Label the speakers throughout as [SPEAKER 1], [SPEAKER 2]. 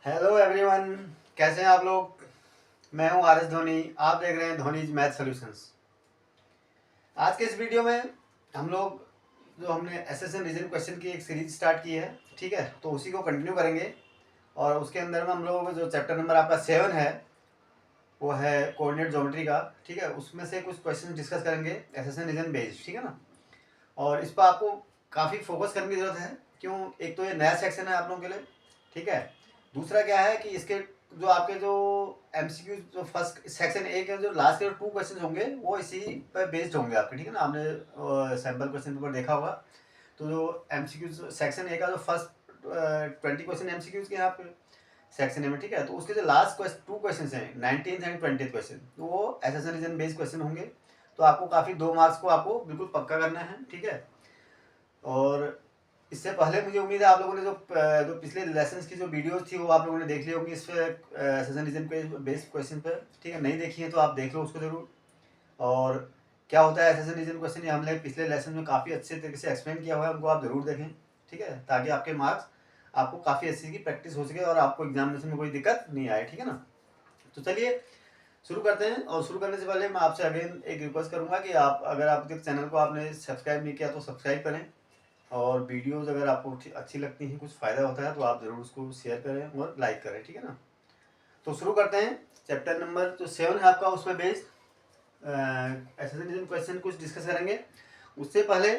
[SPEAKER 1] Hello everyone, कैसे हैं आप लोग। मैं हूं आर एस धोनी। आप देख रहे हैं धोनीज मैथ सॉल्यूशंस। आज के इस वीडियो में हम लोग जो हमने एसएसएन रीजन क्वेश्चन की एक सीरीज स्टार्ट की है, ठीक है, तो उसी को कंटिन्यू करेंगे। और उसके अंदर में हम लोग जो चैप्टर नंबर आपका 7 है वो है कोऑर्डिनेट ज्योमेट्री का, ठीक है। उसमें से कुछ क्वेश्चन डिस्कस करेंगे एसएसएन रीजन बेस्ड, ठीक है ना। और इस पर आपको काफ़ी फोकस करने की ज़रूरत है। क्यों? एक तो ये नया सेक्शन है आप लोगों के लिए, ठीक है। दूसरा क्या है कि इसके जो आपके जो एमसीक्यू जो फर्स्ट सेक्शन ए के जो लास्ट के 2 क्वेश्चन होंगे वो इसी पर बेस्ड होंगे आपके, ठीक है ना। आपने सैम्पल क्वेश्चन पेपर देखा होगा। तो जो एमसीक्यू सेक्शन ए का जो फर्स्ट 20 क्वेश्चन एमसीक्यूज के हैं आपके सेक्शन ए में, ठीक है। तो उसके जो लास्ट 2 क्वेश्चन हैं 19th एंड 20th क्वेश्चन, तो वो एसएसएन रीजन बेस्ड क्वेश्चन होंगे। तो आपको काफ़ी 2 मार्क्स को आपको बिल्कुल पक्का करना है, ठीक है। और इससे पहले मुझे उम्मीद है आप लोगों ने जो पिछले लेसन्स की जो वीडियोस थी वो आप लोगों ने देख ली होंगी इस पर सेशन रीजन पे बेस्ड क्वेश्चन पर, ठीक है। नहीं देखी है तो आप देख लो उसको ज़रूर। और क्या होता है सेशन रीजन क्वेश्चन, ये हमने पिछले लेसन में काफ़ी अच्छे तरीके से एक्सप्लेन किया हुआ है, उनको आप ज़रूर देखें, ठीक है, ताकि आपके मार्क्स आपको काफ़ी अच्छी की प्रैक्टिस हो सके और आपको एग्जामिनेशन में कोई दिक्कत नहीं आए, ठीक है ना। तो चलिए शुरू करते हैं। और शुरू करने से पहले मैं आपसे अगेन एक रिक्वेस्ट करूँगा कि आप अगर आपके चैनल को आपने सब्सक्राइब नहीं किया तो सब्सक्राइब करें। और वीडियोज़ अगर आपको अच्छी लगती हैं, कुछ फ़ायदा होता है तो आप ज़रूर उसको शेयर करें और लाइक करें, ठीक है ना। तो शुरू करते हैं। चैप्टर नंबर जो 7 है आपका, उसमें बेस्ड एसएसएन क्वेश्चन कुछ डिस्कस करेंगे। उससे पहले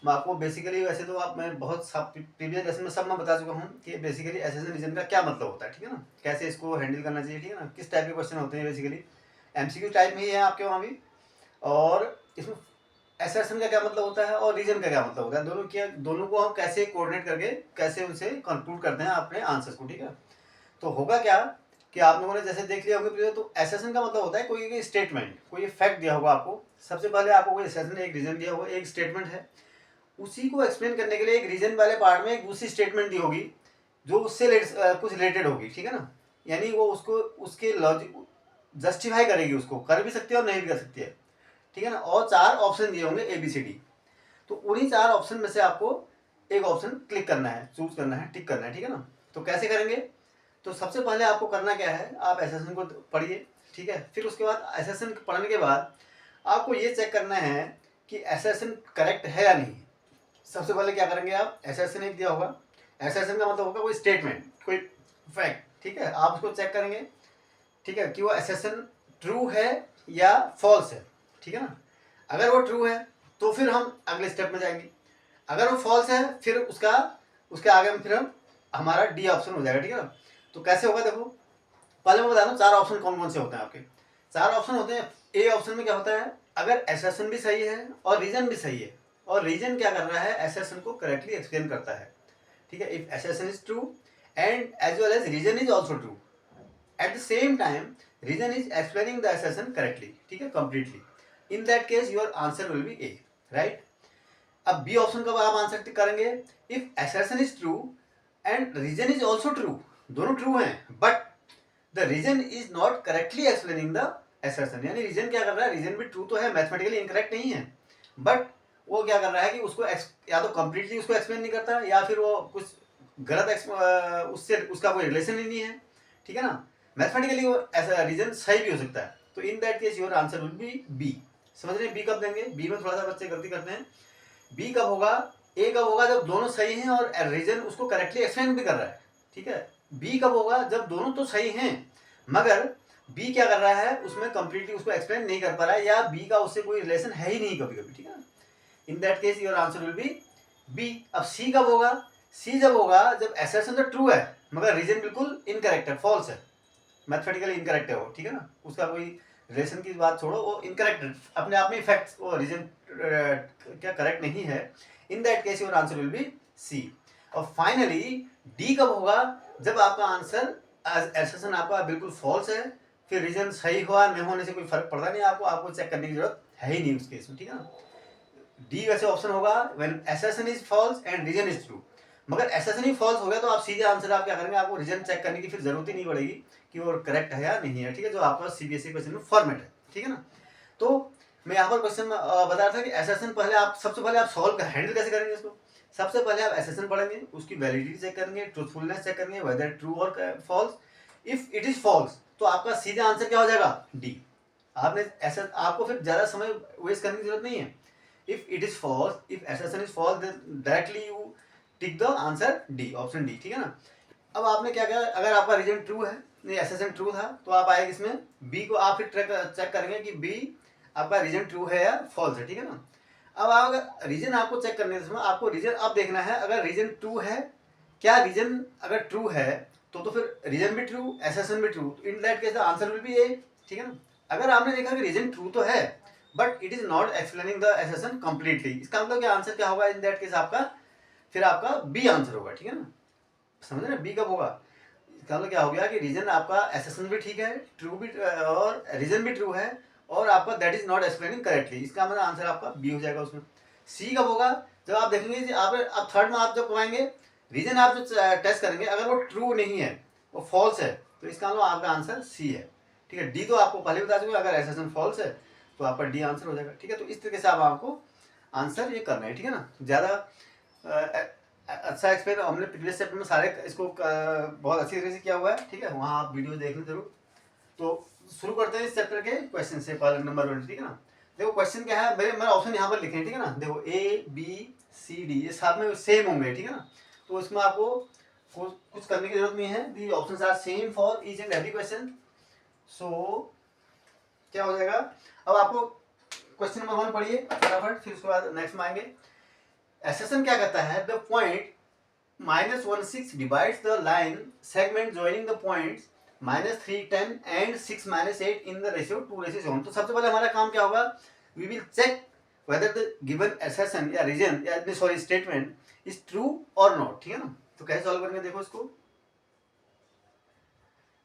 [SPEAKER 1] मैं आपको बेसिकली, वैसे तो आप मैं बहुत सब प्रीवियस लेसन में सब मैं बता चुका हूँ कि बेसिकली एसएसएन रीजन का क्या मतलब होता है, ठीक है ना, कैसे इसको हैंडल करना चाहिए, ठीक है ना, किस टाइप के क्वेश्चन होते हैं। बेसिकली एमसीक्यू टाइप में ही है आपके वहाँ भी। और इसमें एसर्शन का क्या मतलब होता है और रीजन का क्या मतलब होता है, दोनों को हम कैसे कोऑर्डिनेट करके कैसे उनसे कंक्लूड करते हैं अपने आंसर्स को, ठीक है। तो होगा क्या कि आप लोगों ने जैसे देख लिया होगा, तो एसर्शन का मतलब होता है कोई स्टेटमेंट, कोई फैक्ट दिया होगा आपको। सबसे पहले आपको कोई एसर्शन, एक रीजन दिया होगा, एक स्टेटमेंट है, उसी को एक्सप्लेन करने के लिए एक रीजन वाले पार्ट में एक दूसरी स्टेटमेंट दी होगी जो उससे कुछ रिलेटेड होगी, ठीक है ना। यानी वो उसको उसके लॉजिक जस्टिफाई करेगी, उसको कर भी सकती है और नहीं भी कर सकती है, ठीक है ना। और 4 ऑप्शन दिए होंगे ABCD। तो उन्हीं 4 ऑप्शन में से आपको एक ऑप्शन क्लिक करना है, चूज करना है, टिक करना है, ठीक है ना। तो कैसे करेंगे? तो सबसे पहले आपको करना क्या है, आप एसएसएन को पढ़िए, ठीक है। फिर उसके बाद एसएसएन पढ़ने के बाद आपको ये चेक करना है कि एसएसएन करेक्ट है या नहीं। सबसे पहले क्या करेंगे, आप एसएसएन एक दिया होगा, एसएसएन का मतलब होगा कोई स्टेटमेंट, कोई फैक्ट, ठीक है। आप उसको चेक करेंगे, ठीक है, कि वो एसएसएन ट्रू है या फॉल्स है, ठीक है ना। अगर वो ट्रू है तो फिर हम अगले स्टेप में जाएंगे। अगर वो फॉल्स है फिर उसके आगे में फिर हम हमारा डी ऑप्शन हो जाएगा, ठीक है ना। तो कैसे होगा देखो, पहले मैं बता दूं 4 ऑप्शन कौन कौन से होते हैं आपके। 4 ऑप्शन होते हैं। ए ऑप्शन में क्या होता है, अगर एसएसएन भी सही है और रीजन भी सही है, और रीजन क्या कर रहा है, एसएसएन को करेक्टली एक्सप्लेन करता है, ठीक है। If assertion is true and as well as reason is also true, at the same time reason is explaining the assertion correctly, ठीक है, completely, in that case your answer will be A, right. अब B option का आप answer करेंगे, if assertion is true and reason is also true, दोनों true हैं, but the reason is not correctly explaining the assertion. यानी reason क्या कर रहा है, रीजन भी ट्रू तो है, मैथमेटिकली इनकरेक्ट नहीं है, बट वो क्या कर रहा है कि उसको या तो कंप्लीटली उसको एक्सप्लेन नहीं करता, या फिर वो कुछ गलत उससे उसका कोई रिलेशन ही नहीं है, ठीक है ना। मैथमेटिकली वो ऐसा रीजन सही भी हो सकता है। तो in that case your answer will be B. समझ रहे हैं बी कब देंगे? बी में थोड़ा सा बच्चे गलती करते हैं। बी कब होगा, ए कब होगा, जब दोनों सही हैं और रीजन उसको करेक्टली एक्सप्लेन भी कर रहा है, ठीक है। बी कब होगा, जब दोनों तो सही हैं मगर बी क्या कर रहा है, उसमें कंप्लीटली उसको एक्सप्लेन नहीं कर पा रहा है, या बी का उससे कोई रिलेशन है ही नहीं कभी कभी, ठीक है ना। In that case your answer will be B. अब सी कब होगा, सी जब होगा जब एसर्शन तो ट्रू है मगर रीजन बिल्कुल इनकरेक्ट है, फॉल्स है, मैथमेटिकली इनकरेक्ट है वो, ठीक है ना। उसका कोई रिलेशन की बात छोड़ो, वो इनकरेक्ट अपने आप में फैक्ट, वो रीजन क्या करेक्ट नहीं है। In that case your answer will be C. और फाइनली डी कब होगा, जब आपका आंसर एसर्शन आपका बिल्कुल फॉल्स है, फिर रीजन सही हुआ नहीं होने से कोई फर्क पड़ता नहीं, आपको चेक करने की जरूरत है ही नहीं उस केस में, ठीक है ना। डी वैसे ऑप्शन होगा when assertion is false and reason is true. मगर एसर्शन ही फॉल्स हो गया तो आप सीधे आंसर आप क्या करेंगे, आपको रीजन चेक करने की फिर जरूरत ही नहीं पड़ेगी कि वो करेक्ट है या नहीं है, ठीक है, जो आपका सीबीएसई क्वेश्चन में फॉर्मेट है, ठीक है ना। तो मैं यहाँ पर क्वेश्चन बता रहा था कि एसर्शन पहले आप सबसे पहले आप सॉल्व हैंडल कैसे करेंगे इसको। सबसे पहले आप एसेसन पढ़ेंगे, उसकी वैलिडिटी चेक करेंगे, ट्रूथफुलनेस चेक करेंगे, वेदर ट्रू और false. If it is false तो आपका सीधा आंसर क्या हो जाएगा, डी। आपने ऐसा, आपको फिर ज़्यादा समय वेस्ट करने की जरूरत नहीं है। If it is false, if assertion is false, directly you tick the answer D, option D, ठीक है ना। अब आपने क्या किया, अगर आपका रीजन ट्रू है, नहीं एसेसन ट्रू था, तो आप आएंगे इसमें बी को आप फिर चेक करेंगे कि बी आपका रीजन ट्रू है या फॉल्स है, ठीक है ना। अब आप अगर रीजन आपको चेक करने के समय आपको रीजन अब देखना है, अगर रीजन ट्रू है, क्या रीजन अगर ट्रू है तो फिर रीजन भी ट्रू, एसेसन भी true, in that case the answer will be A, ठीक है ना। अगर आपने देखा कि रीजन ट्रू तो है but it is not explaining the assertion completely, इसका मतलब क्या आंसर क्या होगा इन दैट केस आपका, फिर आपका बी आंसर होगा, ठीक है ना। समझ ना, बी कब होगा, इसका मतलब क्या हो गया कि रीजन आपका एसेसन भी ठीक है, ट्रू भी, और रीजन भी ट्रू है, और आपका that is not explaining correctly, इसका मतलब आंसर आपका बी हो जाएगा उसमें। सी कब होगा, जब आप देखेंगे आप थर्ड में आप जब कराएंगे, रीजन आप जो टेस्ट करेंगे अगर वो ट्रू नहीं है, वो फॉल्स है, तो इसका मतलब आपका आंसर सी है, ठीक है। डी तो आपको पहले बता चुके, अगर एसेसन फॉल्स है तो आपका डी आंसर हो जाएगा, ठीक है। तो इस तरीके से आप आपको आंसर ये करना है, ठीक है ना। ज़्यादा अच्छा एक्सप्लेन हमने प्रीवियस चैप्टर में सारे इसको बहुत अच्छी तरीके से किया हुआ है, ठीक है, वहाँ आप वीडियो देख लें जरूर। तो शुरू करते हैं इस चैप्टर के क्वेश्चन से, पहले नंबर 1, ठीक है ना। देखो क्वेश्चन क्या है, मेरे ऑप्शन यहाँ पर लिखे हैं, ठीक है ना। देखो ए बी सी डी ये साथ में सेम होंगे, ठीक है ना। तो इसमें आपको कुछ करने की जरूरत नहीं है, the options are same for each and every question. So क्या हो जाएगा, अब आपको क्वेश्चन नंबर 1 पढ़िए फटाफट, फिर उसके बाद नेक्स्ट में आएंगे। एसेसन क्या कहता है, the point -16 divides the line segment joining the points -3, 10 and 6, -8 in the ratio 2:7। तो सबसे पहले हमारा काम क्या होगा, we will check whether the given assertion या region या sorry statement is true or not, ठीक है ना। तो कैसे सॉल्व करेंगे, देखो इसको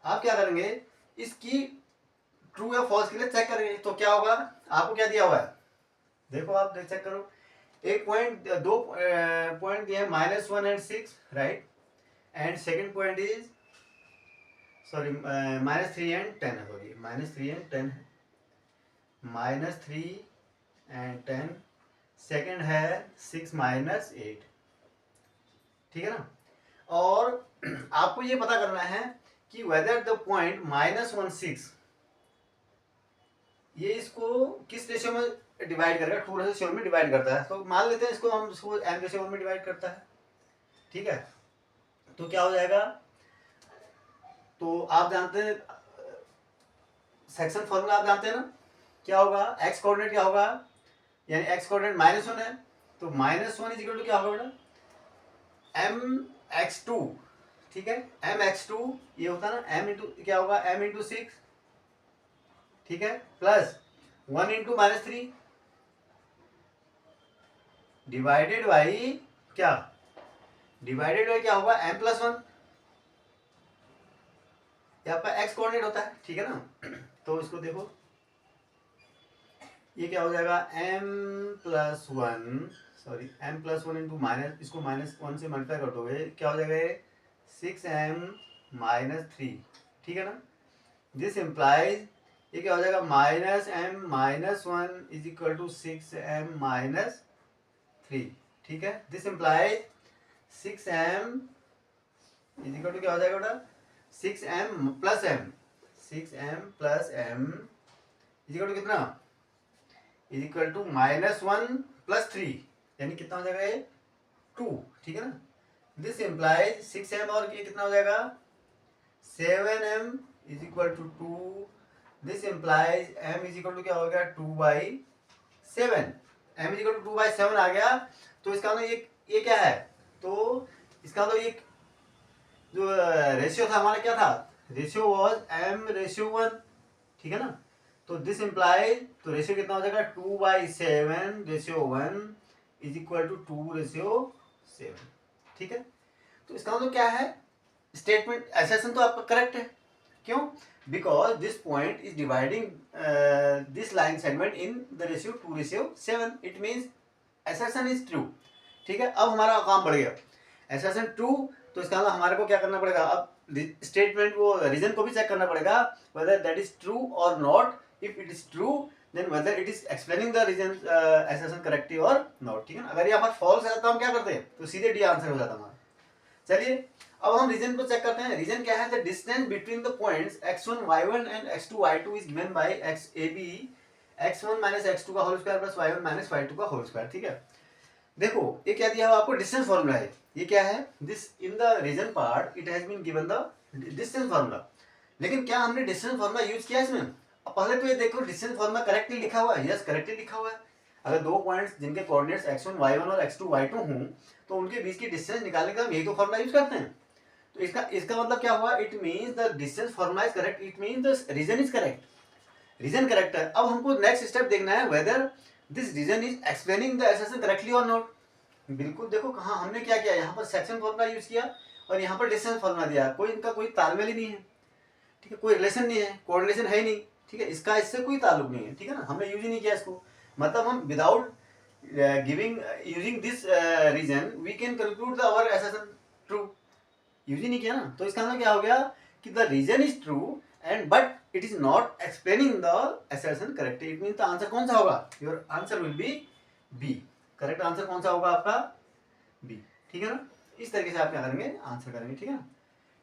[SPEAKER 1] आप क्या करेंगे, इसकी ट्रू या फॉल्स के लिए चेक करेंगे। तो क्या होगा, आपको क्या दिया हुआ है, देखो आप चेक करो, एक पॉइंट, दो पॉइंट दिया है -1 and 6, right, and second point is sorry -3 and 10 है, सॉरी -3 and 10 है, -3 and 10, सेकेंड है 6 -8, ठीक है ना। और आपको ये पता करना है कि वेदर द पॉइंट -16 ये इसको किस रेशियो में डिवाइड करेगा, 2:7 में डिवाइड करता है। तो मान लेते हैं इसको हम इसको n/1 में डिवाइड करता है, ठीक है। तो क्या हो जाएगा, तो आप जानते हैं सेक्शन फॉर्मूला आप जानते हैं ना, क्या होगा, x कोऑर्डिनेट क्या होगा, यानी x कोऑर्डिनेट -1 है, तो -1 इज इक्वल टू क्या होगा बेटा, mx2, ठीक है। mx2 ये होता है ना, m इंटू क्या होगा, m इंटू 6, ठीक है, प्लस 1 इंटू -3 डिवाइडेड बाई क्या, डिवाइडेड बाई क्या होगा, m+1, ये आपका x कोऑर्डिनेट होता है, ठीक है ना। तो इसको देखो, ये क्या हो जाएगा, m+1 sorry m+1 into minus, इसको -1 से मल्टीप्लाई कर दोगे, क्या हो जाएगा ये 6m-3, ठीक है ना। दिस इम्प्लाइज ये क्या हो जाएगा, -m-1 is equal to 6m-3, ठीक है। This implies 6m is equal to क्या हो जाएगा बेटा, 6m plus m, 6m plus m is equal to कितना, इज इक्वल टू -1 + 3, यानी कितना हो जाएगा ये 2, ठीक है ना। दिस इम्प्लाइज 6m और ये कितना हो जाएगा 7m is equal to 2। This implies m is equal to क्या हो गया 2/7, m इज इक्वल टू 2/7 आ गया। तो इसका मतलब ये क्या है, तो इसका मतलब ये जो रेशियो था हमारा क्या था, रेशियो वाज m/1, ठीक है ना। तो दिस इम्प्लाइज, तो रेशियो कितना हो जाएगा 2/7/1 इज इक्वल टू 2/7, ठीक है। तो इसका मतलब क्या है, स्टेटमेंट एसेसन तो आपका करेक्ट है, क्यों, because this point is dividing this line segment in the ratio 2/7, it means assertion is true, ठीक है। अब हमारा काम बढ़ गया, एसेसन ट्रू, तो इसका मतलब हमारे को क्या करना पड़ेगा, अब स्टेटमेंट वो रीजन को भी चेक करना पड़ेगा, वेदर दैट इज ट्रू और not. If it is true then whether it is explaining the reason assertion correctly और नॉट, ठीक है ना। अगर यहाँ पर फॉल्स है तो हम क्या करते हैं, तो सीधे डी आंसर हो जाता हमारा। चलिए अब हम रीजन को चेक करते हैं। रीजन क्या है, the distance between the points x1 y1 and x2 y2 is given bye xab x1 minus x2 का whole square plus y1 minus y2 का होल स्क्वायर, ठीक है। देखो ये क्या दिया हुआ आपको, डिस्टेंस फॉर्मूला है। ये क्या है, this in the reason part it has been given the distance formula. लेकिन क्या हमने डिस्टेंस फॉर्मूला यूज किया इसमें? अब पहले तो ये देखो डिस्टेंस फॉर्मूला करेक्टली लिखा हुआ है, यस करेक्टली लिखा हुआ है। अगर दो पॉइंट्स जिनके कोऑर्डिनेट्स x1 y1 और x2 y2 हों तो उनके बीच की डिस्टेंस निकालने का हम यही तो फॉर्मूला यूज करते हैं। तो इसका मतलब क्या हुआ, it means the distance formula is correct, it means the reason is correct, reason correct है। अब हमको नेक्स्ट स्टेप देखना है whether this reason is explaining the assertion correctly और नॉट। बिल्कुल देखो कहाँ हमने क्या किया, यहाँ पर सेक्शन फॉर्मूला यूज किया और यहाँ पर डिस्टेंस फॉर्मूला दिया, कोई इनका कोई तालमेल ही नहीं है, ठीक है, कोई रिलेशन नहीं है, कोऑर्डिनेशन है ही नहीं, ठीक है, इसका इससे कोई ताल्लुक नहीं है, ठीक है ना, हमने यूज ही नहीं किया इसको। मतलब हम without giving using this reason we can conclude the our assertion true, use ही नहीं किया ना। तो इसका मतलब क्या हो गया कि the reason is true and but it is not explaining the assertion correctly. It means the answer कौन सा होगा, your answer will be B, correct answer कौन सा होगा आपका, बी, ठीक है ना। इस तरीके से आप क्या करेंगे, आंसर करेंगे, ठीक है ना,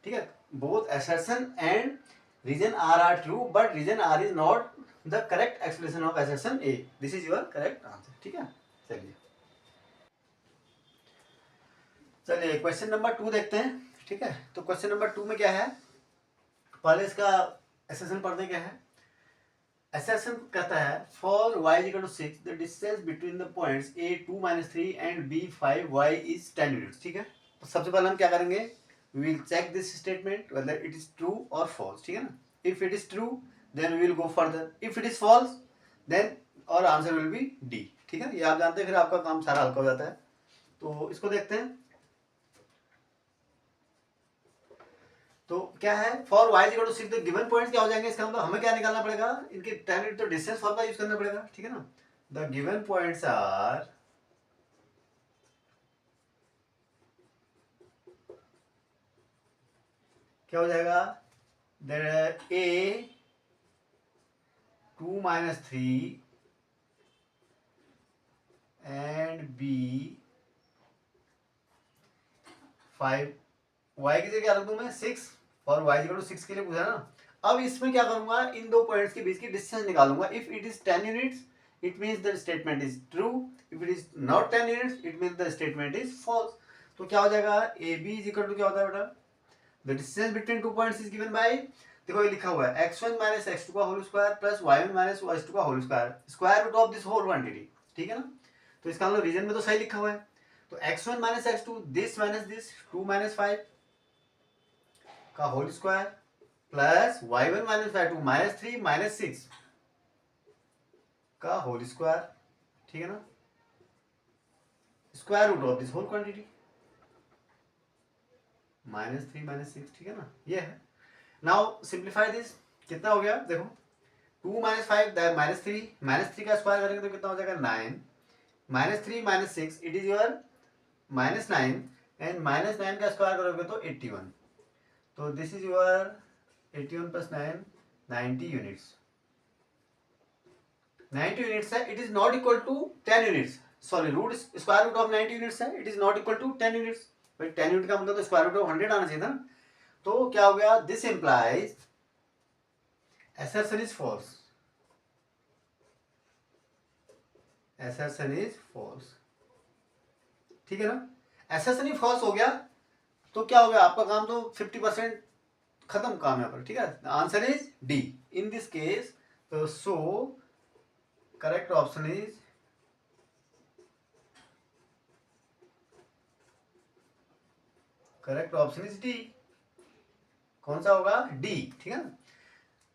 [SPEAKER 1] ठीक है। Both assertion and reason R are true but reason R is not the correct explanation of assertion A. This is your correct answer, ठीक है। चलिए क्वेश्चन नंबर 2 देखते हैं, ठीक है। तो क्वेश्चन नंबर 2 में क्या है, पहले इसका assertion पढ़ते क्या है। assertion कहता है for y is equal to 6 the distance between the points A 2 minus 3 and B 5 y is 10 units, ठीक है। तो सबसे पहले हम क्या करेंगे, we will check this statement whether it is true or false, ठीक है ना। if it is true then we will go further, if it is false then our answer will be D, ठीक है। ये आप जानते हैं, फिर आपका काम सारा हल्का हो जाता है। तो इसको देखते हैं। तो क्या है, for y equal to 6 the given points क्या हो जाएंगे, इसका मतलब हमें क्या निकालना पड़ेगा, इनके tan तो डिस्टेंस फॉर्मूला यूज करना पड़ेगा, ठीक है ना। द गिवन पॉइंट्स आर क्या हो जाएगा, A 2 minus 3 and B 5, y की जगह क्या रख दूं मैं 6, और y इक्वल टू 6 के लिए पूछा ना। अब इसमें क्या करूंगा, इन दो पॉइंट्स के बीच की डिस्टेंस निकालूंगा। If it is 10 units it means the statement is true, if it is not 10 units it means the statement is false. तो क्या हो जाएगा, A B is equal to क्या होता है बेटा, the distance between two points is given by, देखो ये लिखा हुआ है x1 माइनस x2 का whole square plus y1 minus y2 का whole square, square root of this whole quantity, ठीक है ना। तो इसका मतलब रीजन में तो सही लिखा हुआ है। तो x1 minus x2 this minus this 2 minus 5 का whole square plus y1 minus y2 minus 3 minus 6 का होल स्क्वायर, ठीक है ना, square root of this whole quantity minus 3 minus 6, ठीक है ना, ये है। नाउ सिंप्लीफाई दिस, कितना हो गया देखो, 2 माइनस 5 माइनस 3 का स्क्वायर करेंगे तो कितना हो जाएगा 9, minus 3 minus 6 it is your minus 9 and minus 9 का स्क्वायर करोगे तो 81, तो this is your 81 plus 9 90 units, 90 units है। It is not equal to 10 units, sorry root square root of 90 units है, it is not equal to 10 units. भाई 10 unit का मतलब तो स्क्वायर रूट ऑफ 100 आना चाहिए था। तो क्या हो गया, this implies assertion is false, assertion is false, ठीक है ना। assertion ही false हो गया तो क्या हो गया, आपका काम तो 50% खत्म काम है पर, ठीक है। Answer is D in this case. तो so correct option is D, कौन सा होगा, डी, ठीक है ना।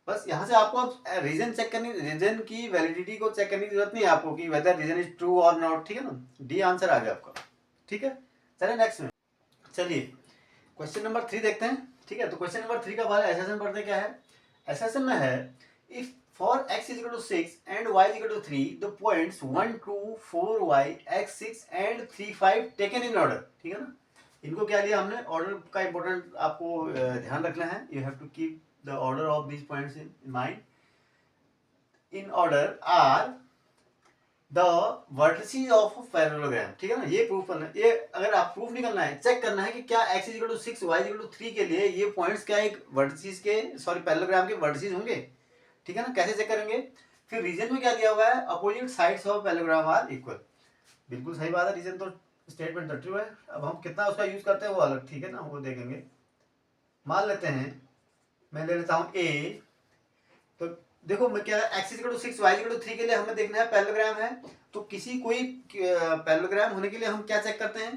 [SPEAKER 1] बस यहाँ से आपको रीजन चेक करनी, रीजन की वैलिडिटी को चेक करने की जरूरत नहीं है आपको कि वेदर रीजन इज ट्रू और नॉट, ठीक है ना। डी आंसर आ गया आपका, ठीक है। चलिए नेक्स्ट में, चलिए क्वेश्चन नंबर 3 देखते हैं, ठीक है। तो क्वेश्चन नंबर 3 का बारे एसेशन पढ़ते क्या है। एसेशन में है if for x is equal to 6 and y is equal to 3 the points 1 2 4 y x 6 and 3 5 taken in order, ठीक है ना। इनको क्या लिया हमने, ऑर्डर का इंपॉर्टेंट आपको ध्यान रखना है, you have to keep the order of these points in mind. In order are the vertices of parallelogram, ठीक है ना। ये प्रूफ करना, ये अगर आप प्रूफ नहीं करना है, चेक करना है कि क्या x equal to 6 y equal to 3 के लिए ये पॉइंट्स क्या एक वर्टिसेस के सॉरी पैरेललोग्राम के वर्टिसेस होंगे, ठीक है ना। कैसे चेक करेंगे, फिर रीजन में क्या दिया हुआ है, opposite sides of parallelogram are equal. बिल्कुल सही बात है, रीजन तो स्टेटमेंट तो ट्रू है। अब हम कितना उसका यूज करते हैं वो अलग, ठीक है ना, वो देखेंगे। मान लेते हैं मैं ले लेता हूँ ए, तो देखो मैं क्या x equal to 6 y equal to 3 के लिए हमें देखना है पैरेललोग्राम है, तो किसी कोई पैरेललोग्राम होने के लिए हम क्या चेक करते हैं,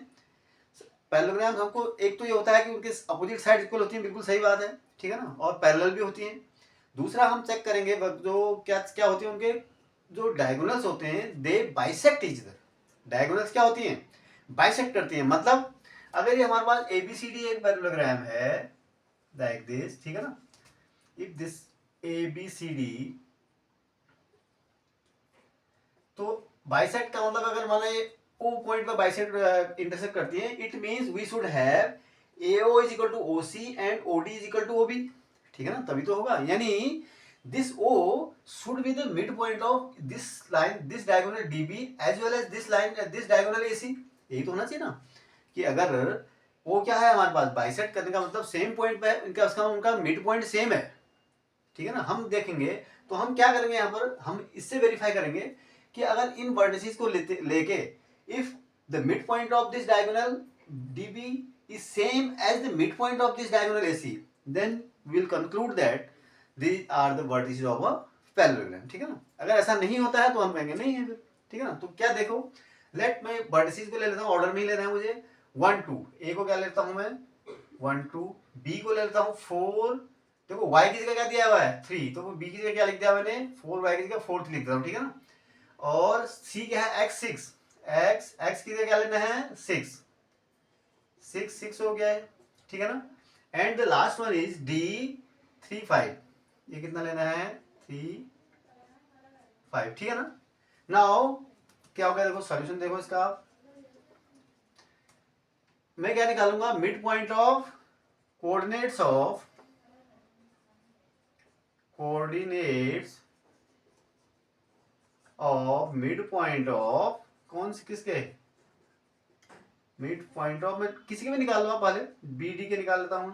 [SPEAKER 1] पैरेललोग्राम हमको एक तो ये होता है कि उनके अपोजिट साइड इक्वल होती है, बिल्कुल सही बात है, ठीक है ना, और पैरेलल भी होती हैं। दूसरा हम चेक करेंगे जो क्या क्या होती है, उनके जो डायगोनल्स होते हैं दे बाइसेक्ट ईच अदर। डायगोनल्स क्या होती हैं, बाइसेक्ट करती हैं। मतलब अगर ये हमारे पास ABCD एक पैरेललोग्राम है लाइक दिस, ठीक है ना, इफ दिस ABCD, तो बाइसेक्ट का मतलब अगर मान लो O पॉइंट पर बाइसेक्ट इंटरसेक्ट करती है, it means we should have AO is equal to OC and OD is equal to OB, ठीक है ना, तभी तो होगा। यानी this O should be the mid point of this line, this diagonal DB as well as this line, this diagonal AC। यही तो होना चाहिए ना, कि अगर वो क्या है हमारे पास बाइसेक्ट करने का मतलब सेम पॉइंट पे है इनका, उसका उनका मिड पॉइंट सेम है, ठीक है ना। हम देखेंगे तो हम क्या करेंगे, यहाँ पर हम इससे वेरीफाई करेंगे कि अगर इन वर्टिसेस को लेके if the mid point of this diagonal DB is same as the midpoint of this diagonal AC, then we will conclude that these are the vertices of a parallelogram, ठीक है ना। अगर ऐसा नहीं होता है तो हम कहेंगे नहीं है फिर, ठीक है ना। तो क्या देखो, लेट मैं वर्टिसेस को ले लेता हूँ, ऑर्डर में ही लेना है मुझे। 1 2 A को क्या लेता हूँ मैं 1 2, B को ले लेता हूँ 4, देखो y की जगह क्या दिया हुआ है 3, तो B की जगह क्या लिख दिया मैंने 4, y की जगह 4 लिख देता हूँ, ठीक है ना। और C क्या है x 6, x की जगह क्या लेना है 6 6 हो गया है, ठीक है ना। And the last one is D 3 5, ये कितना लेना है 3 5, ठीक है ना। नाउ क्या हो गया, देखो सॉल्यूशन देखो इसका, मैं क्या निकालूंगा, mid point of coordinates of mid point of कौन से किसके, मिड पॉइंट ऑफ, मैं किसी के भी निकाल लूंगा, पहले BD के निकाल लेता हूं।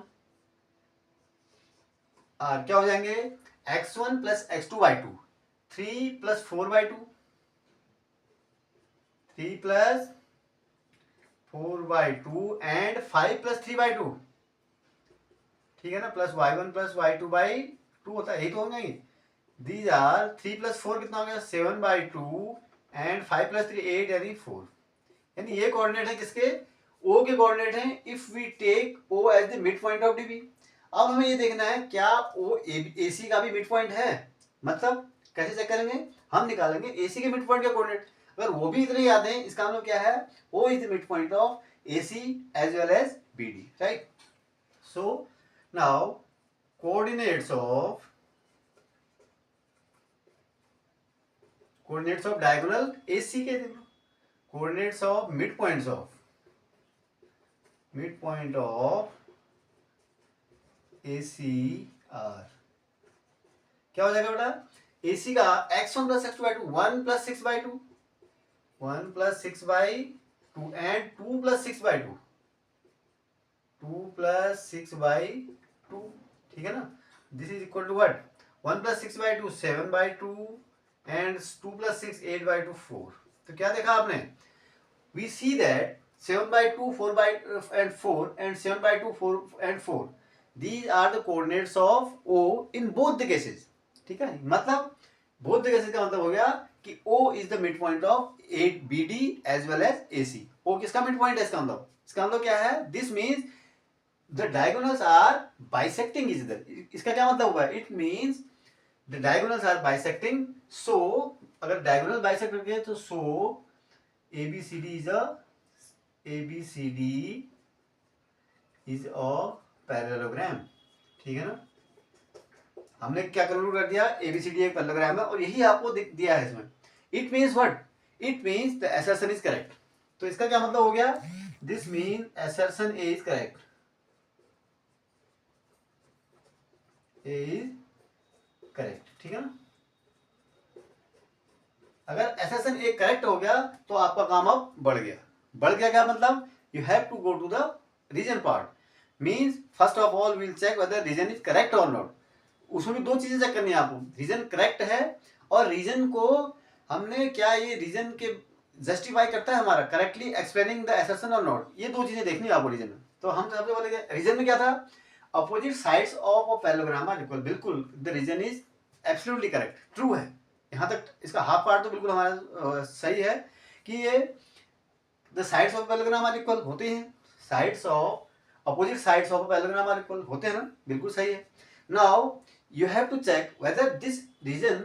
[SPEAKER 1] क्या हो जाएंगे x1 plus x2/2, 3 plus 4/2, 3 plus 4/2 and 5 plus 3/2, ठीक है ना, प्लस y1 प्लस y2/2 होता है, यही तो हो जाएंगे। दीज आर 3 प्लस 4 कितना हो गया 7/2 एंड 5 प्लस 3 8, यानी 4। यानी ये कोऑर्डिनेट है किसके, O के कोऑर्डिनेट हैं if we take O as the mid point of DB। अब हमें ये देखना है क्या O AC का भी मिड पॉइंट है, मतलब कैसे चेक करेंगे, हम निकालेंगे AC के मिड पॉइंट का कोऑर्डिनेट, अगर वो भी इतने ही आते हैं इसका मतलब क्या है, O is the mid point of AC as well as BD, right. So now coordinates of diagonal AC के देखो, coordinates of mid point of AC are क्या हो जाएगा बेटा, AC का x1 plus x2/2 1 plus 6/2, 1 plus 6/2 and 2 plus 6/2, 2 plus 6/2, ठीक है ना। This is equal to what, 1 plus 6/2 7/2 and 2 plus 6 8/2 4। तो क्या देखा आपने, we see that 7/2 4 and 7/2 4 and 4, these are the coordinates of O in both the cases, ठीक है। मतलब both the cases का मतलब हो गया कि O is the midpoint of BD as well as AC। O किसका midpoint है, इसका मतलब क्या है, this means the diagonals are bisecting each other। इसका क्या मतलब हुआ, it means the diagonals are bisecting, so अगर diagonal bisect करके तो so ABCD is a parallelogram, ठीक है ना। हमने क्या कंक्लूड कर दिया, ABCD एक पैरेललोग्राम है और यही आपको दिया है इसमें। It means what, it means the assertion is correct. तो इसका क्या मतलब हो गया, this mean assertion is correct, ठीक है ना। अगर एसेशन ए करेक्ट हो गया तो आपका काम अब बढ़ गया। बढ़ गया क्या मतलब, you have to go to the reason part, means first of all will check whether reason is correct और नॉट। उसमें भी दो चीजें चेक करनी है आपको, रीजन करेक्ट है और रीजन को हमने क्या ये रीजन के जस्टिफाई करता है हमारा, करेक्टली एक्सप्लेनिंग द एसेशन और नॉट, ये दो चीजें देखनी है आपको रीजन में। तो हम सबसे पहले रीजन में क्या था, opposite sides of a parallelogram are equal, बिल्कुल the reason is absolutely correct, true है। यहाँ तक इसका हाफ पार्ट तो बिल्कुल हमारा सही है कि ये the sides of parallelogram are equal होते हैं, sides of opposite sides of parallelogram are equal होते हैं ना, बिल्कुल सही है। Now you have to check whether this reason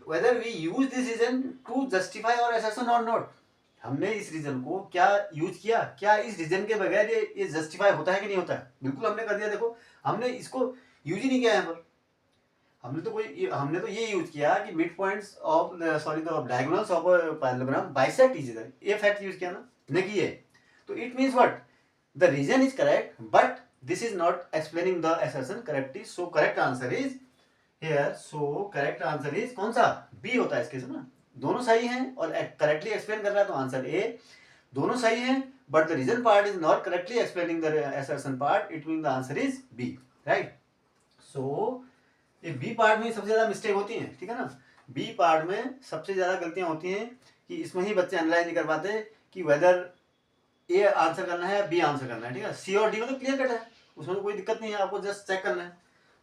[SPEAKER 1] whether we use this reason to justify our assertion or not। हमने इस रीजन को क्या यूज किया, क्या इस रीजन के बगैर ये जस्टिफाई होता है कि नहीं होता है, बिल्कुल हमने कर दिया। देखो हमने इसको यूज ही नहीं किया यहाँ पर, हमने तो ये यूज किया कि mid points of sorry the diagonals of parallelogram bisect each other, ये फैक्ट यूज किया ना, नहीं किए। तो it means what, the reason is correct but this is not explaining the assertion correctly, so correct answer is here, so correct answer is कौन सा, B होता है इसके ना, दोनों सही हैं और करेक्टली एक्सप्लेन कर रहा है तो आंसर A, दोनों सही हैं but the reason part is not correctly explaining the assertion part, it means the answer is B, right। so ये B पार्ट में सबसे ज्यादा मिस्टेक होती है, ठीक है ना, B पार्ट में सबसे ज्यादा गलतियां होती हैं कि इसमें ही बच्चे एनालाइज नहीं कर पाते कि वेदर ए आंसर करना है बी आंसर करना है, ठीक है। सी और डी में तो क्लियर कट है, उसमें तो कोई दिक्कत नहीं है, आपको जस्ट चेक करना है।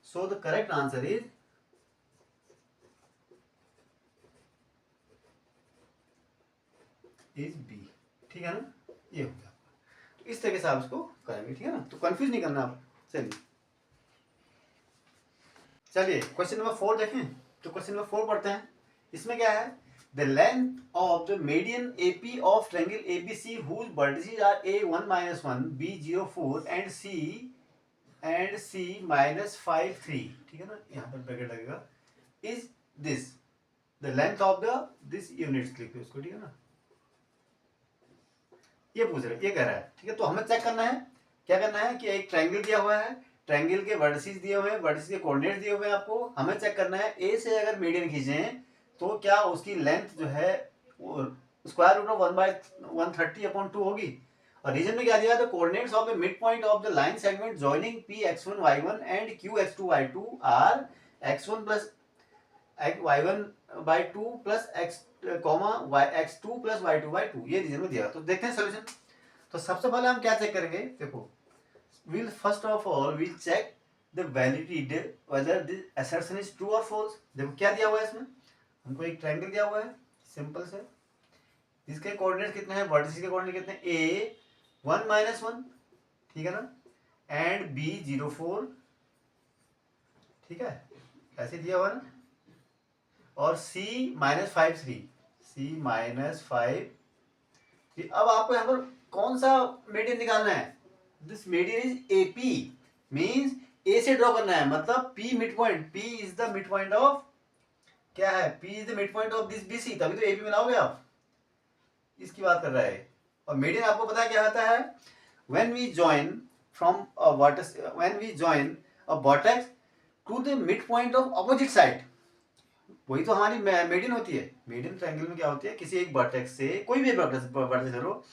[SPEAKER 1] So the correct answer is B, ठीक है ना, ये हो गया। तो इस तरीके से आप इसको करेंगे, ठीक है ना, तो कंफ्यूज नहीं करना आप। चलिए क्वेश्चन नंबर 4 देखें, तो क्वेश्चन नंबर 4 पढ़ते हैं। इसमें क्या है, the length of the median AP of triangle ABC whose vertices are A1 minus 1, B04 and C minus 5 3, ठीक है ना, यहाँ पर ब्रैकेट लगेगा, is this the length of the this units, लिखिए उसको, ठीक है ना, ये पूछ रहा है, ये कह रहा है, ठीक है। तो हमें चेक करना है, क्या करना है कि एक ट्रायंगल दिया हुआ है, ट्रायंगल के वर्टिसेस दिए हुए हैं, वर्टिसेस के कोऑर्डिनेट्स दिए हुए हैं आपको, हमें चेक करना है ए से अगर मीडियन खींचें तो क्या उसकी लेंथ जो है स्क्वायर रूट ऑफ 1/130/2 होगी। और रीजन में क्या दिया है, the coordinates of the mid point of the line segment joining P x1 y1 and q x2 y2 are x1 plus y1/2 plus x x2 plus y2/2, ये reason में दिया। तो देखते हैं सोल्यूशन। तो सबसे पहले हम क्या चेक करेंगे, देखो we'll first of all we'll check the validity whether this assertion is true or false। देखो क्या दिया हुआ है इसमें, हमको एक ट्रायंगल दिया हुआ है सिंपल से, इसके कोऑर्डिनेट्स कितने हैं, वर्टिसेस के कोऑर्डिनेट कितने हैं, A 1 minus 1, ठीक है ना, एंड B 04, ठीक है, ऐसे दिया हुआ ना, और C minus 5 3, C minus 5 3। अब आपको यहाँ पर कौन सा मीडियन निकालना है, this median is AP, means A से ड्रॉ करना है, मतलब P mid point, P is the mid point of, क्या है, P is the mid point of this BC, तभी तो AP मिलाओगे आप, इसकी बात कर रहा है। और मीडियन आपको पता है क्या होता है, when we join from a vertex, when we join a vertex to the midpoint of opposite side, वही तो हमारी मीडियन होती है। मीडियन ट्रायंगल में क्या होती है, किसी एक वर्टेक्स से कोई भी वर्टेक्स करो,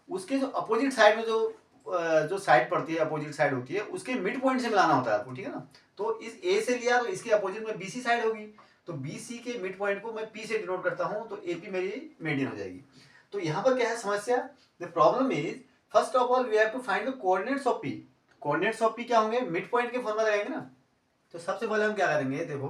[SPEAKER 1] उसके जो अपोजिट साइड में जो साइड पड़ती है, अपोजिट साइड होती है, उसके मिड पॉइंट से मिलाना होता है आपको, ठीक है ना। तो इस ए से लिया तो इसके अपोजिट में BC साइड होगी, तो BC के मिड पॉइंट को मैं P से डिनोट करता हूँ, तो AP मेरी मीडियन हो जाएगी। तो यहाँ पर क्या है समस्या, the problem is first of all we have to find the coordinates of P। Coordinates of P क्या होंगे, मिड पॉइंट के फॉर्मूला लगाएंगे ना। तो सबसे पहले हम क्या करेंगे, देखो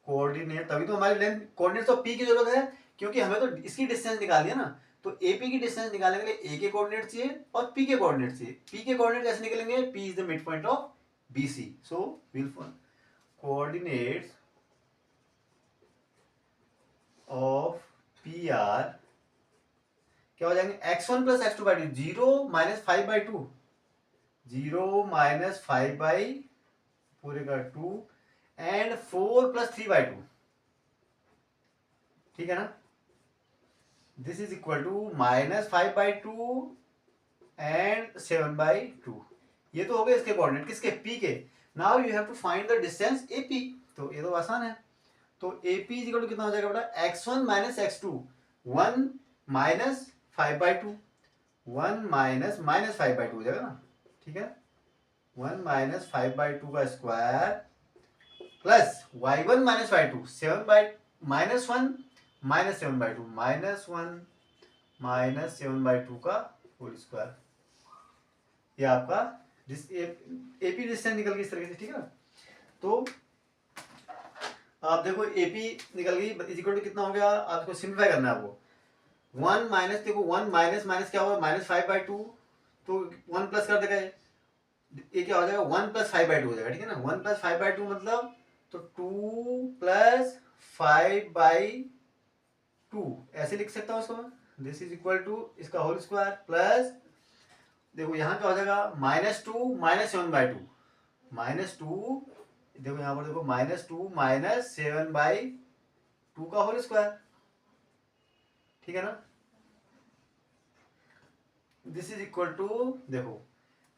[SPEAKER 1] कोऑर्डिनेट, तभी तो हमारी लेंथ कोऑर्डिनेट्स ऑफ P की जरूरत है, क्योंकि हमें तो इसकी डिस्टेंस निकालनी है ना। तो AP की डिस्टेंस निकालने के लिए A के कोऑर्डिनेट चाहिए और P के कोऑर्डिनेट चाहिए। P के कोऑर्डिनेट कैसे निकलेंगे, P is the mid point of BC, so will find coordinates of PR क्या हो जाएंगे, x1 plus x2/2, 0 minus 5/2, 0 minus 5 पूरे का 2 एंड 4 प्लस 3/2, ठीक है ना। This is equal to minus 5/2 and 7/2, ये तो हो गए इसके कोऑर्डिनेट, किसके, P के। Now you have to find the distance AP, तो ये तो आसान है। तो A P is equal to कितना हो जाएगा बेटा, x1 minus x2, 1 minus 5/2, 1 minus minus 5/2 हो जाएगा ना, ठीक है, 1 माइनस 5/2 का square plus y1 minus y2, 7 by minus 1 minus 7/2, minus 1 minus 7/2 का होल स्क्वायर। ये आपका एपी डिस्टेंस निकल गई इस तरीके से, ठीक है ना। तो आप देखो एपी निकल गई इज इक्वल टू कितना हो गया, आपको सिंप्लीफाई करना है आपको, 1 माइनस, देखो 1 माइनस माइनस क्या होगा, माइनस 5/2, तो 1 प्लस कर देगा ये क्या हो जाएगा, 1 प्लस 5/2 हो जाएगा, ठीक है ना। 1 प्लस 5/2 मतलब तो 2 प्लस 5/2 ऐसे लिख सकता हूँ उसको मैं, दिस इज इक्वल टू इसका होल स्क्वायर प्लस, देखो यहाँ क्या हो जाएगा, -2 माइनस 7/2, -2, देखो यहाँ पर देखो -2 माइनस 7/2 का होल स्क्वायर, ठीक है ना। दिस इज इक्वल टू, देखो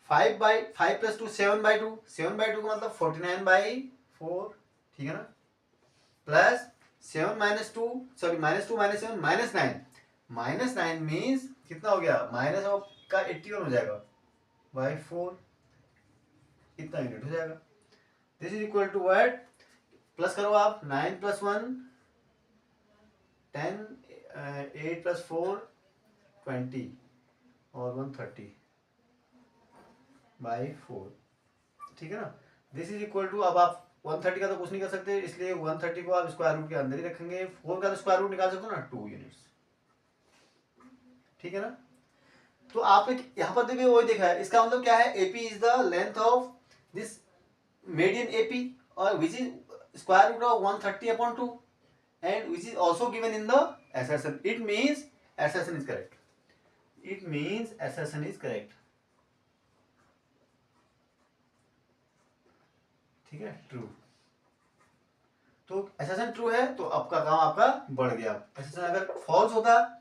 [SPEAKER 1] 5 प्लस 2 7/2, 7/2 का मतलब 49/4, ठीक है ना, plus 7 minus 2, sorry -2 minus 7 -9, -9 means कितना हो गया, माइनस ऑफ का 81 हो जाएगा बाई 4, इतना यूनिट हो जाएगा। This is equal to what, plus करो आप, 9 प्लस 1 10, 8 प्लस 4 20 और 130 बाई 4, ठीक है ना। दिस इज इक्वल टू, अब आप 130 का तो कुछ नहीं कर सकते, इसलिए 130 को आप स्क्वायर रूट के अंदर ही रखेंगे, 4 का तो स्क्वायर रूट निकाल सकते हो ना, 2 यूनिट्स, ठीक है ना। तो आपने यहाँ पर देखिए वही देखा है, इसका मतलब क्या है, AP is the length of this median AP और which is square root of 130/2 and which is also given in the assertion. It means assertion is correct. It means assertion is correct. ठीक है, true. तो assertion true है तो आपका काम आपका बढ़ गया। assertion अगर फॉल्स होता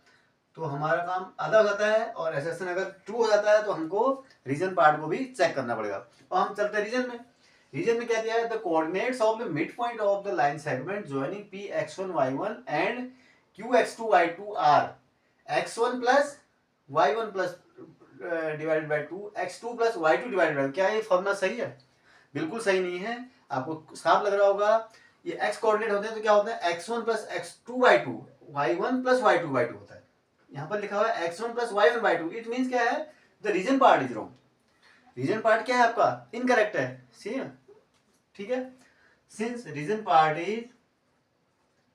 [SPEAKER 1] तो हमारा काम आधा हो जाता है, और assertion अगर ट्रू हो जाता है तो हमको रीजन पार्ट को भी चेक करना पड़ेगा। और हम चलते हैं रीजन में। रीजन में क्या दिया है, the coordinates of the mid point of the line segment joining P x1 y1 and Q x2 y2 are x1 plus y1 plus divided by 2 x2 plus y2 divided by, क्या ये formula सही है? बिल्कुल सही नहीं है, आपको साफ लग रहा होगा। ये x कोऑर्डिनेट होते हैं तो क्या होता है, x1 plus x2 y2, y1 plus y2 y2 होता है। यहाँ पर लिखा हुआ है x1 plus y1 y2, it means क्या है, the reason part is wrong. Reason part क्या है आपका, इनकरेक्ट है, सी है, ठीक है। सिंस रीजन पार्ट इज,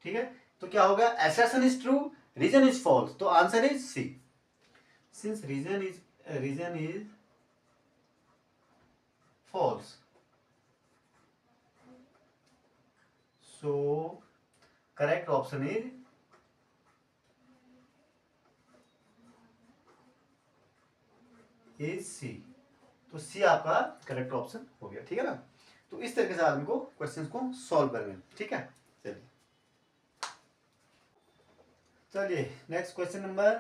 [SPEAKER 1] ठीक है, तो क्या होगा, assertion is true, reason is false, तो answer is C. Since reason is false, so correct option is C. तो सी आपका करेक्ट ऑप्शन हो गया, ठीक है ना। तो इस तरीके से आप इनको क्वेश्चन को सॉल्व करेंगे, ठीक है। चलिए नेक्स्ट क्वेश्चन नंबर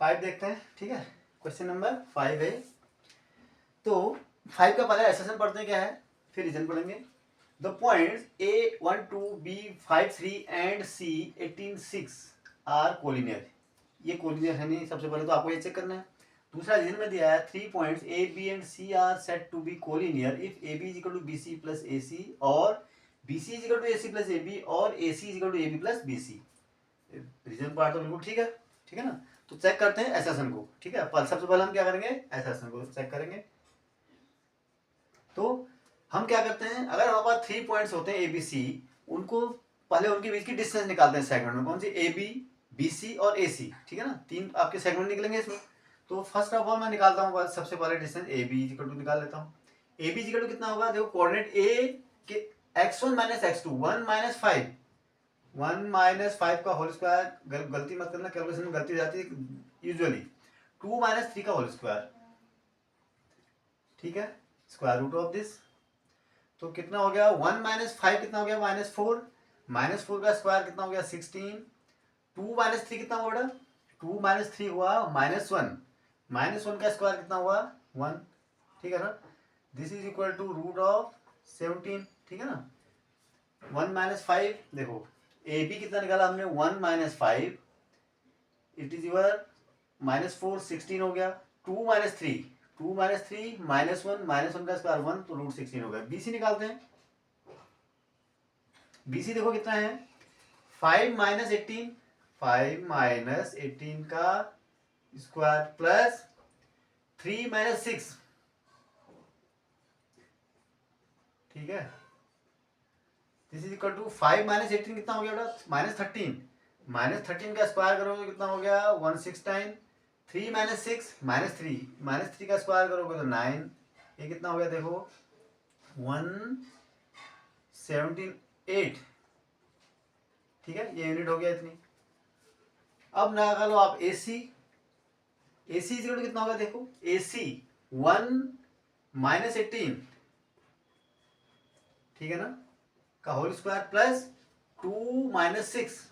[SPEAKER 1] 5 देखते हैं, ठीक है। क्वेश्चन नंबर 5 है, तो 5 का पहले एसेशन पढ़ते हैं क्या है, फिर रीजन पढ़ेंगे। The points A1 2 B5 3 and C18 6 are collinear. ये कोलिनियर है नहीं, सबसे पहले तो आपको ये चेक करना है। दूसरा रीजन में दिया है 3 points A B and C are set to be collinear if AB is equal to BC plus AC और BC is equal to AC plus AB और AC is equal to AB plus BC। Reason part तो बिल्कुल ठीक है ना। तो check करते हैं एसेशन को, ठीक है। सबसे पहले हम क्या करेंगे, एसेशन को चेक करेंगे। तो हम क्या करते हैं, अगर हमारे पास 3 पॉइंट्स होते हैं ABC, उनको पहले उनके बीच की डिस्टेंस निकालते हैं सेगमेंट में, कौन सी, AB BC और AC, ठीक है ना। 3 आपके सेगमेंट निकलेंगे इसमें। तो फर्स्ट ऑफ ऑल मैं निकालता हूँ सबसे पहले डिस्टेंस AB इक्वल टू निकाल लेता हूँ। AB इक्वल टू कितना होगा, देखो कोऑर्डिनेट A के x1 minus x2, 1 minus 5, 1 minus 5 का होल स्क्वायर, गलती मत करना, कैलकुलेशन में गलती हो जाती है यूजुअली। 2 माइनस 3 का होल स्क्वायर, ठीक है, स्क्वायर रूट ऑफ दिस। तो कितना हो गया, 1 माइनस 5 कितना हो गया, -4, -4 का स्क्वायर कितना हो गया, 16। 2 माइनस 3 कितना हुआ, 2 माइनस 3 हुआ -1, -1 का स्क्वायर कितना हुआ, 1, ठीक है ना। This is equal to root of 17, ठीक है ना। 1 माइनस 5, देखो ए बी कितना निकाला हमने 1 माइनस 5, इट इज योर -4 16 हो गया। 2 माइनस 3 -1 का स्क्वायर 1 तो रूट 16 हो गया। बी सी निकालते हैं। बी सी देखो कितना है 5 माइनस 18 का स्क्वायर प्लस 3 माइनस 6, ठीक है। This is equal to 5 minus 18 कितना हो गया बेटा -13 का स्क्वायर करोगे तो कितना हो गया 169। 3 माइनस 6 -3 का स्क्वायर करोगे तो 9, ये कितना हो गया देखो 178, ठीक है, ये यूनिट हो गया इतनी। अब निकालो आप ए सी कितना होगा देखो ए सी 1 माइनस 18, ठीक है ना, का होल स्क्वायर प्लस 2 माइनस 6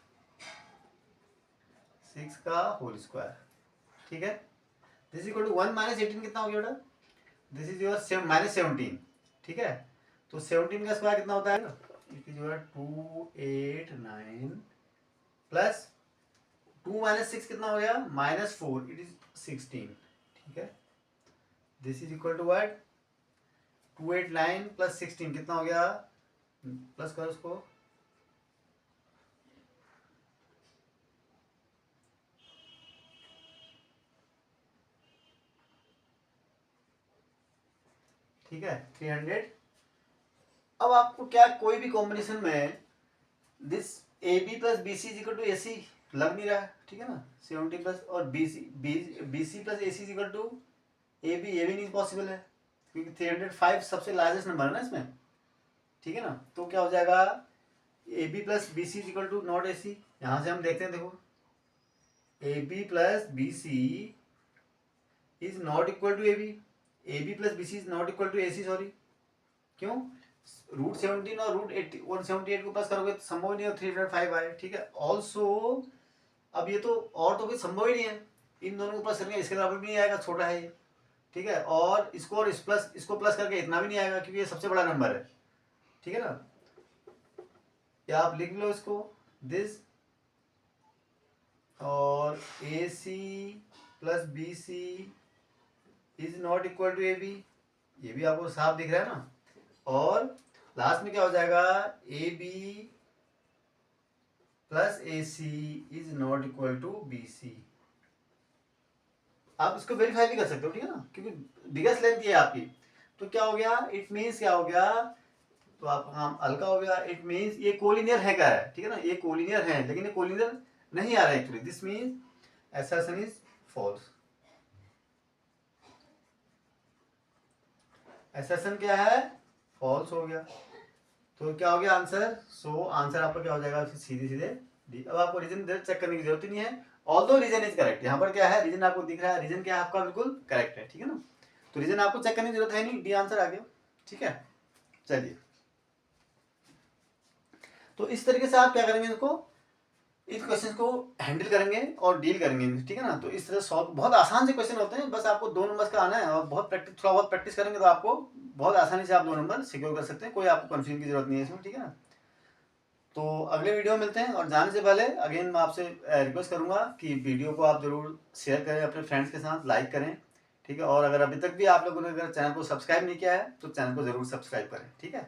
[SPEAKER 1] का होल स्क्वायर, ठीक है। दिस इक्वल टू 1 माइनस 18 कितना हो गया बेटा, दिस इज योर -17, ठीक है। तो 17 का स्क्वायर कितना होता है ना, it is your 289 plus 2 minus 6 कितना हो गया -4, इट इज 16, ठीक है। This is equal to what 289 plus 16 कितना हो गया, प्लस करो उसको, ठीक है 300। अब आपको क्या कोई भी कॉम्बिनेशन में this A B plus B C equal to A C लग नहीं रहा है, ठीक है ना। 70 प्लस और B C plus A C equal to A B, ये भी नहीं पॉसिबल है क्योंकि 305 सबसे लार्जेस्ट नंबर है ना इसमें, ठीक है ना। तो क्या हो जाएगा A B plus B C equal to not A C. यहाँ से हम देखते हैं देखो A B plus B C is not equal to A B plus B C is not equal to A C, sorry, क्यों, root 17 और root 178 को plus करोगे तो संभव नहीं हो 305 आए, ठीक है। ऑल्सो अब ये तो और तो कोई संभव ही नहीं है, इन दोनों को प्लस करके इसके बराबर भी नहीं आएगा, छोटा है ये, ठीक है। और इसको प्लस करके इतना भी नहीं आएगा क्योंकि ये सबसे बड़ा नंबर है, ठीक है ना। या आप लिख लो इसको दिस, और A C plus B C is not equal to A B, ये भी आपको साफ दिख रहा है ना। और लास्ट में क्या हो जाएगा A B plus A C is not equal to B C. आप इसको वेरीफाई भी कर सकते हो, ठीक है ना, क्योंकि बिगेस्ट लेंथ ये है आपकी। तो क्या हो गया, इट मीन्स क्या हो गया, तो आपका काम हल्का हो गया। इट मीन्स ये कोलिनियर है क्या है, ठीक है ना, ये कोलिनियर है लेकिन ये कोलिनियर नहीं आ रहा है actually. This means assertion is false. Assertion क्या है, फॉल्स हो गया। तो क्या हो गया आंसर, सो आंसर आपका क्या हो जाएगा सीधे सीधे डी। अब आपको रीजन चेक करने की जरूरत ही नहीं है, ऑल्दो रीजन इज करेक्ट। यहाँ पर क्या है, रीजन आपको दिख रहा है, रीजन क्या है आपका बिल्कुल करेक्ट है, ठीक है ना। तो रीजन आपको चेक करने की जरूरत है नहीं, डी आंसर आ गया, ठीक है। चलिए, तो इस तरीके से आप क्या करेंगे, इसको इस क्वेश्चन को हैंडल करेंगे और डील करेंगे, ठीक है ना। तो इस तरह सॉल्व, बहुत आसान से क्वेश्चन होते हैं, बस आपको 2 नंबर का आना है और थोड़ा बहुत प्रैक्टिस करेंगे तो आपको बहुत आसानी से आप 2 नंबर सिक्योर कर सकते हैं। कोई आपको कंफ्यूजन की जरूरत नहीं है इसमें, ठीक है ना। तो अगले वीडियो में मिलते हैं, और जाने से पहले अगेन मैं आपसे रिक्वेस्ट करूंगा कि वीडियो को आप जरूर शेयर करें अपने फ्रेंड्स के साथ, लाइक करें, ठीक है। और अगर अभी तक भी आप लोगों ने अगर चैनल को सब्सक्राइब नहीं किया है तो चैनल को जरूर सब्सक्राइब करें, ठीक है।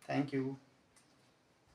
[SPEAKER 1] Thank you.